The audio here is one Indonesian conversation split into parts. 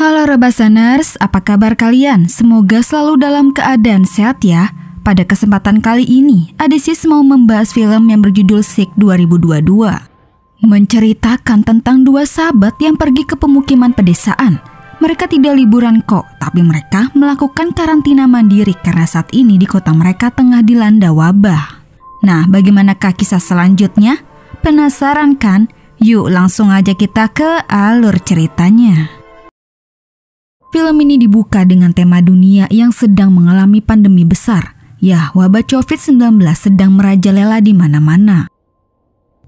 Halo Rebasaners, apa kabar kalian? Semoga selalu dalam keadaan sehat ya. Pada kesempatan kali ini, Adesis mau membahas film yang berjudul Sick 2022. Menceritakan tentang dua sahabat yang pergi ke pemukiman pedesaan. Mereka tidak liburan kok, tapi mereka melakukan karantina mandiri karena saat ini di kota mereka tengah dilanda wabah. Nah, bagaimanakah kisah selanjutnya? Penasaran kan? Yuk langsung aja kita ke alur ceritanya. Film ini dibuka dengan tema dunia yang sedang mengalami pandemi besar. Ya, wabah COVID-19 sedang merajalela di mana-mana.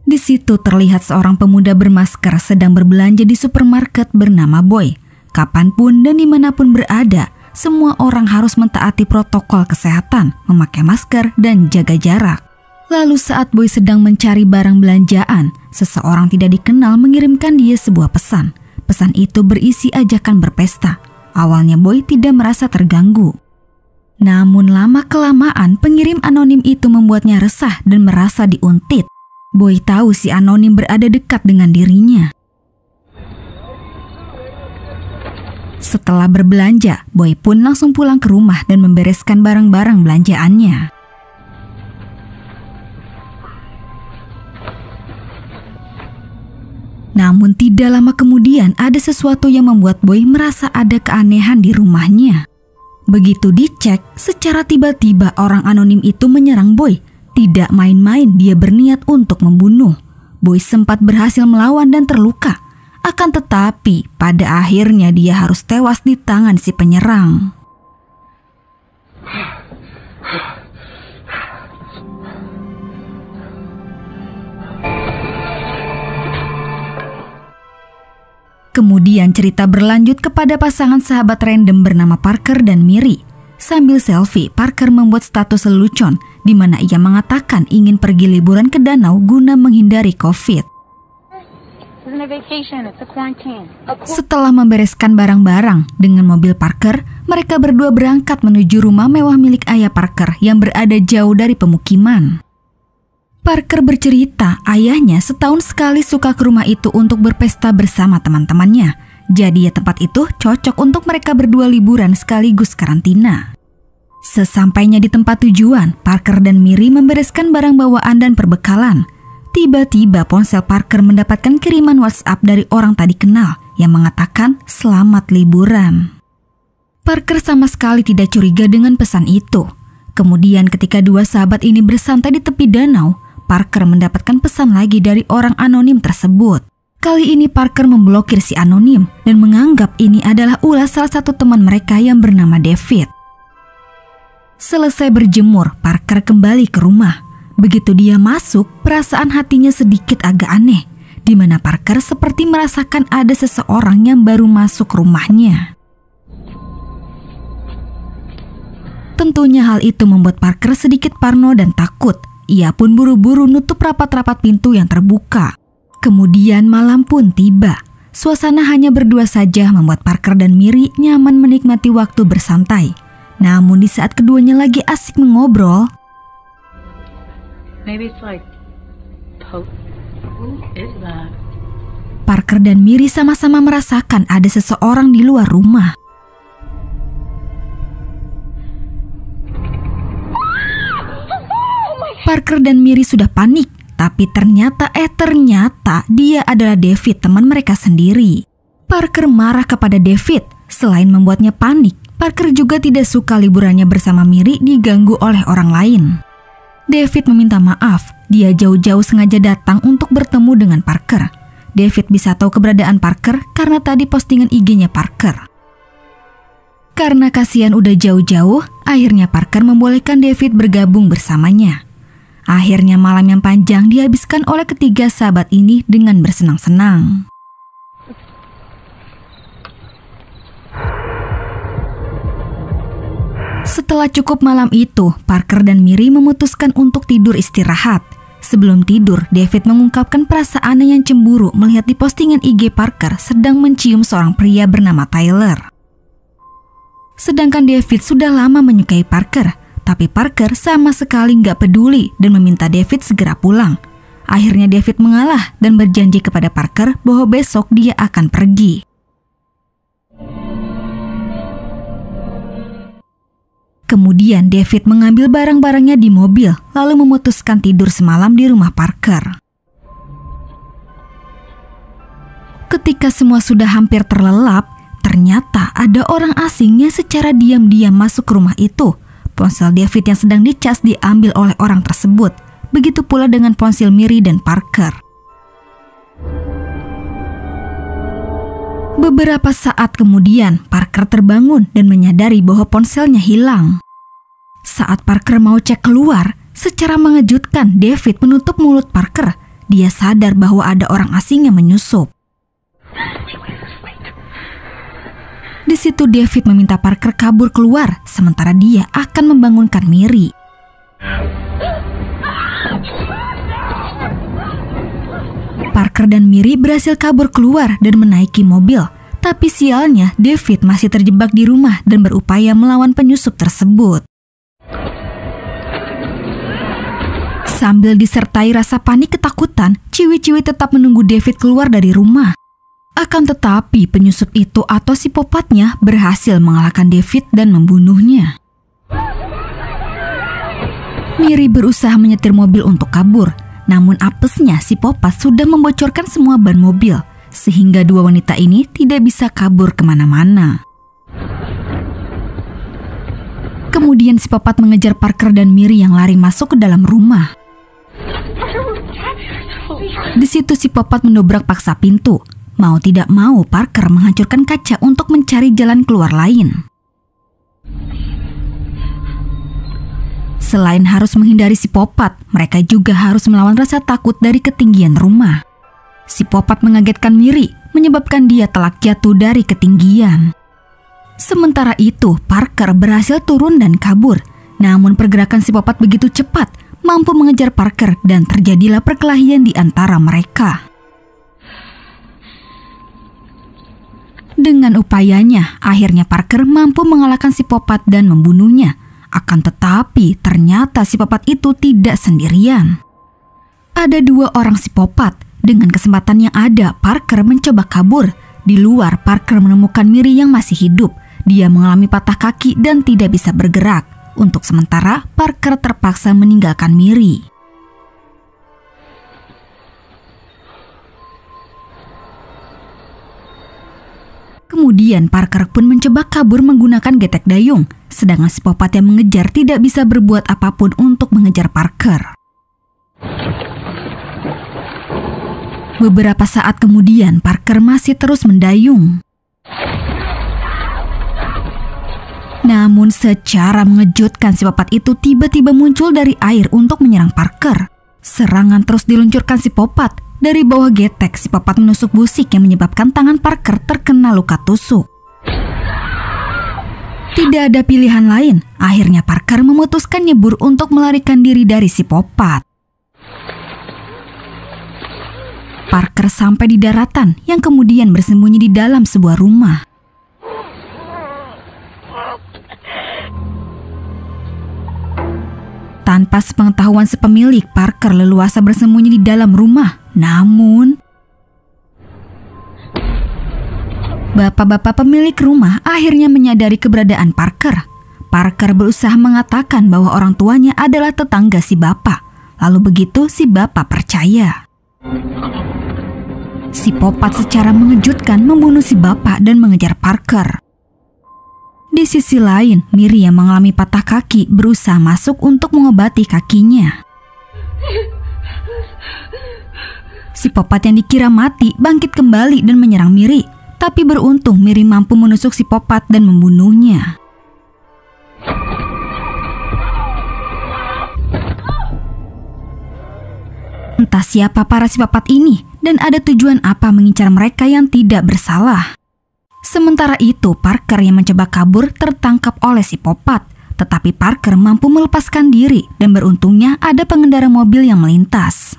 Di situ terlihat seorang pemuda bermasker sedang berbelanja di supermarket bernama Boy. Kapanpun dan dimanapun berada, semua orang harus mentaati protokol kesehatan, memakai masker dan jaga jarak. Lalu saat Boy sedang mencari barang belanjaan, seseorang tidak dikenal mengirimkan dia sebuah pesan. Pesan itu berisi ajakan berpesta. Awalnya Boy tidak merasa terganggu. Namun lama-kelamaan pengirim anonim itu membuatnya resah dan merasa diuntit. Boy tahu si anonim berada dekat dengan dirinya. Setelah berbelanja, Boy pun langsung pulang ke rumah dan membereskan barang-barang belanjaannya. Namun tidak lama kemudian ada sesuatu yang membuat Boy merasa ada keanehan di rumahnya. Begitu dicek, secara tiba-tiba orang anonim itu menyerang Boy. Tidak main-main, dia berniat untuk membunuh. Boy sempat berhasil melawan dan terluka. Akan tetapi, pada akhirnya dia harus tewas di tangan si penyerang. Kemudian cerita berlanjut kepada pasangan sahabat random bernama Parker dan Miri. Sambil selfie, Parker membuat status lelucon di mana ia mengatakan ingin pergi liburan ke danau guna menghindari COVID. Setelah membereskan barang-barang dengan mobil Parker, mereka berdua berangkat menuju rumah mewah milik ayah Parker yang berada jauh dari pemukiman. Parker bercerita ayahnya setahun sekali suka ke rumah itu untuk berpesta bersama teman-temannya. Jadi ya tempat itu cocok untuk mereka berdua liburan sekaligus karantina. Sesampainya di tempat tujuan, Parker dan Miri membereskan barang bawaan dan perbekalan. Tiba-tiba ponsel Parker mendapatkan kiriman WhatsApp dari orang tak dikenal yang mengatakan selamat liburan. Parker sama sekali tidak curiga dengan pesan itu. Kemudian ketika dua sahabat ini bersantai di tepi danau, Parker mendapatkan pesan lagi dari orang anonim tersebut. Kali ini Parker memblokir si anonim dan menganggap ini adalah ulah salah satu teman mereka yang bernama David. Selesai berjemur, Parker kembali ke rumah. Begitu dia masuk, perasaan hatinya sedikit agak aneh, di mana Parker seperti merasakan ada seseorang yang baru masuk rumahnya. Tentunya hal itu membuat Parker sedikit parno dan takut. Ia pun buru-buru nutup rapat-rapat pintu yang terbuka. Kemudian malam pun tiba. Suasana hanya berdua saja membuat Parker dan Miri nyaman menikmati waktu bersantai. Namun di saat keduanya lagi asik mengobrol, Parker dan Miri sama-sama merasakan ada seseorang di luar rumah. Parker dan Miri sudah panik, tapi ternyata dia adalah David, teman mereka sendiri. Parker marah kepada David. Selain membuatnya panik, Parker juga tidak suka liburannya bersama Miri diganggu oleh orang lain. David meminta maaf, dia jauh-jauh sengaja datang untuk bertemu dengan Parker. David bisa tahu keberadaan Parker karena tadi postingan IG-nya Parker. Karena kasihan udah jauh-jauh, akhirnya Parker membolehkan David bergabung bersamanya. Akhirnya malam yang panjang dihabiskan oleh ketiga sahabat ini dengan bersenang-senang. Setelah cukup malam itu, Parker dan Miri memutuskan untuk tidur istirahat. Sebelum tidur, David mengungkapkan perasaannya yang cemburu melihat di postingan IG Parker sedang mencium seorang pria bernama Tyler. Sedangkan David sudah lama menyukai Parker, tapi Parker sama sekali nggak peduli dan meminta David segera pulang. Akhirnya David mengalah dan berjanji kepada Parker bahwa besok dia akan pergi. Kemudian David mengambil barang-barangnya di mobil lalu memutuskan tidur semalam di rumah Parker. Ketika semua sudah hampir terlelap, ternyata ada orang asing yang secara diam-diam masuk ke rumah itu. Ponsel David yang sedang dicas diambil oleh orang tersebut. Begitu pula dengan ponsel Miri dan Parker. Beberapa saat kemudian, Parker terbangun dan menyadari bahwa ponselnya hilang. Saat Parker mau cek keluar, secara mengejutkan David menutup mulut Parker. Dia sadar bahwa ada orang asing yang menyusup. Di situ David meminta Parker kabur keluar, sementara dia akan membangunkan Miri. Parker dan Miri berhasil kabur keluar dan menaiki mobil. Tapi sialnya, David masih terjebak di rumah dan berupaya melawan penyusup tersebut. Sambil disertai rasa panik ketakutan, ciwi-ciwi tetap menunggu David keluar dari rumah. Akan tetapi penyusup itu atau psikopatnya berhasil mengalahkan David dan membunuhnya. Miri berusaha menyetir mobil untuk kabur. Namun apesnya psikopat sudah membocorkan semua ban mobil, sehingga dua wanita ini tidak bisa kabur kemana-mana. Kemudian psikopat mengejar Parker dan Miri yang lari masuk ke dalam rumah. Di situ psikopat mendobrak paksa pintu. Mau tidak mau Parker menghancurkan kaca untuk mencari jalan keluar lain. Selain harus menghindari psikopat, mereka juga harus melawan rasa takut dari ketinggian rumah. Psikopat mengagetkan Miri, menyebabkan dia telak jatuh dari ketinggian. Sementara itu, Parker berhasil turun dan kabur. Namun pergerakan psikopat begitu cepat, mampu mengejar Parker dan terjadilah perkelahian di antara mereka. Dengan upayanya, akhirnya Parker mampu mengalahkan psikopat dan membunuhnya. Akan tetapi, ternyata psikopat itu tidak sendirian. Ada dua orang psikopat. Dengan kesempatan yang ada, Parker mencoba kabur. Di luar, Parker menemukan Miri yang masih hidup. Dia mengalami patah kaki dan tidak bisa bergerak. Untuk sementara, Parker terpaksa meninggalkan Miri. Kemudian Parker pun mencoba kabur menggunakan getek dayung, sedangkan psikopat yang mengejar tidak bisa berbuat apapun untuk mengejar Parker. Beberapa saat kemudian Parker masih terus mendayung. Namun secara mengejutkan psikopat itu tiba-tiba muncul dari air untuk menyerang Parker. Serangan terus diluncurkan psikopat. Dari bawah getek, psikopat menusuk busik yang menyebabkan tangan Parker terkena luka tusuk. Tidak ada pilihan lain, akhirnya Parker memutuskan nyebur untuk melarikan diri dari psikopat. Parker sampai di daratan yang kemudian bersembunyi di dalam sebuah rumah. Tanpa sepengetahuan sepemilik, Parker leluasa bersembunyi di dalam rumah. Namun, bapak-bapak pemilik rumah akhirnya menyadari keberadaan Parker. Parker berusaha mengatakan bahwa orang tuanya adalah tetangga si bapak. Lalu begitu si bapak percaya. Psikopat secara mengejutkan membunuh si bapak dan mengejar Parker. Di sisi lain, Miri yang mengalami patah kaki berusaha masuk untuk mengobati kakinya. Psikopat yang dikira mati bangkit kembali dan menyerang Miri. Tapi beruntung Miri mampu menusuk psikopat dan membunuhnya. Entah siapa para psikopat ini dan ada tujuan apa mengincar mereka yang tidak bersalah. Sementara itu, Parker yang mencoba kabur tertangkap oleh psikopat. Tetapi Parker mampu melepaskan diri dan beruntungnya ada pengendara mobil yang melintas.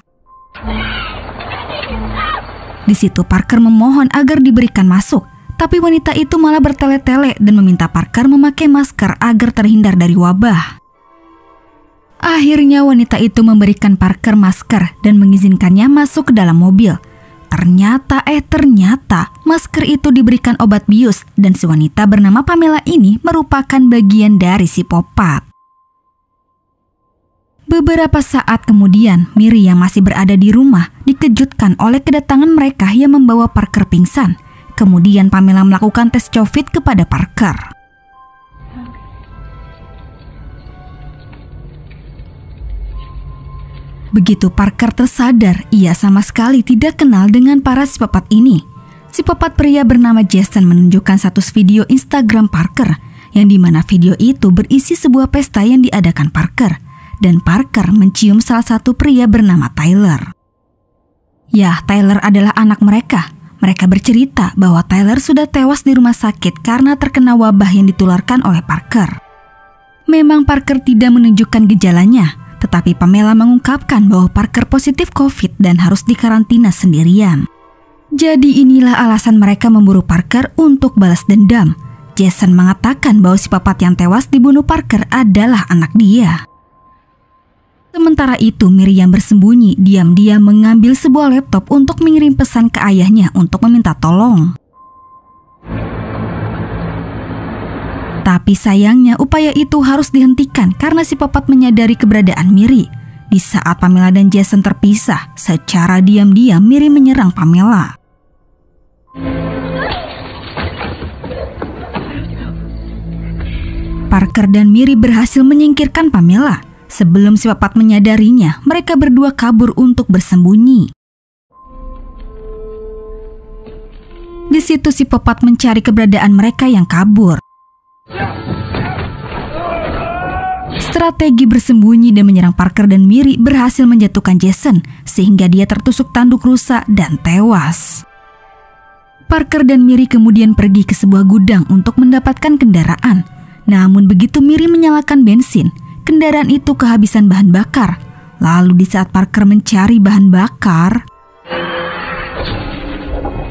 Di situ Parker memohon agar diberikan masuk, tapi wanita itu malah bertele-tele dan meminta Parker memakai masker agar terhindar dari wabah. Akhirnya wanita itu memberikan Parker masker dan mengizinkannya masuk ke dalam mobil. Ternyata masker itu diberikan obat bius dan si wanita bernama Pamela ini merupakan bagian dari psikopat. Beberapa saat kemudian, Miri yang masih berada di rumah dikejutkan oleh kedatangan mereka yang membawa Parker pingsan. Kemudian Pamela melakukan tes COVID kepada Parker. Begitu Parker tersadar, ia sama sekali tidak kenal dengan para psikopat ini. Psikopat pria bernama Jason menunjukkan status video Instagram Parker, yang dimana video itu berisi sebuah pesta yang diadakan Parker, dan Parker mencium salah satu pria bernama Tyler. Ya, Tyler adalah anak mereka. Mereka bercerita bahwa Tyler sudah tewas di rumah sakit karena terkena wabah yang ditularkan oleh Parker. Memang Parker tidak menunjukkan gejalanya, tetapi Pamela mengungkapkan bahwa Parker positif COVID dan harus dikarantina sendirian. Jadi inilah alasan mereka memburu Parker untuk balas dendam. Jason mengatakan bahwa si psikopat yang tewas dibunuh Parker adalah anak dia. Sementara itu, Miriam bersembunyi diam-diam mengambil sebuah laptop untuk mengirim pesan ke ayahnya untuk meminta tolong. Tapi sayangnya upaya itu harus dihentikan karena si psikopat menyadari keberadaan Miri. Di saat Pamela dan Jason terpisah, secara diam-diam Miri menyerang Pamela. Parker dan Miri berhasil menyingkirkan Pamela. Sebelum si psikopat menyadarinya, mereka berdua kabur untuk bersembunyi. Di situ si psikopat mencari keberadaan mereka yang kabur. Strategi bersembunyi dan menyerang Parker dan Miri berhasil menjatuhkan Jason, sehingga dia tertusuk tanduk rusa dan tewas. Parker dan Miri kemudian pergi ke sebuah gudang untuk mendapatkan kendaraan. Namun begitu Miri menyalakan bensin, kendaraan itu kehabisan bahan bakar. Lalu di saat Parker mencari bahan bakar,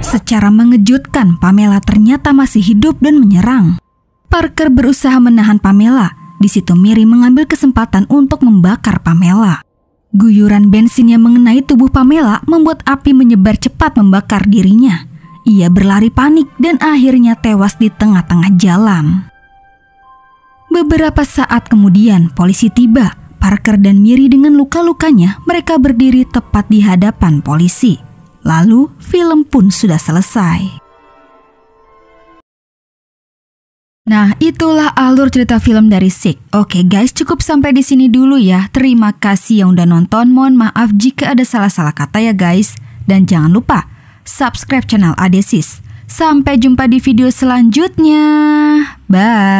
secara mengejutkan Pamela ternyata masih hidup dan menyerang. Parker berusaha menahan Pamela. Di situ Miri mengambil kesempatan untuk membakar Pamela. Guyuran bensin yang mengenai tubuh Pamela membuat api menyebar cepat membakar dirinya. Ia berlari panik dan akhirnya tewas di tengah-tengah jalan. Beberapa saat kemudian polisi tiba. Parker dan Miri dengan luka-lukanya mereka berdiri tepat di hadapan polisi. Lalu film pun sudah selesai. Nah, itulah alur cerita film dari Sick. Oke guys, cukup sampai di sini dulu ya. Terima kasih yang udah nonton. Mohon maaf jika ada salah-salah kata ya guys. Dan jangan lupa subscribe channel Adesis. Sampai jumpa di video selanjutnya. Bye.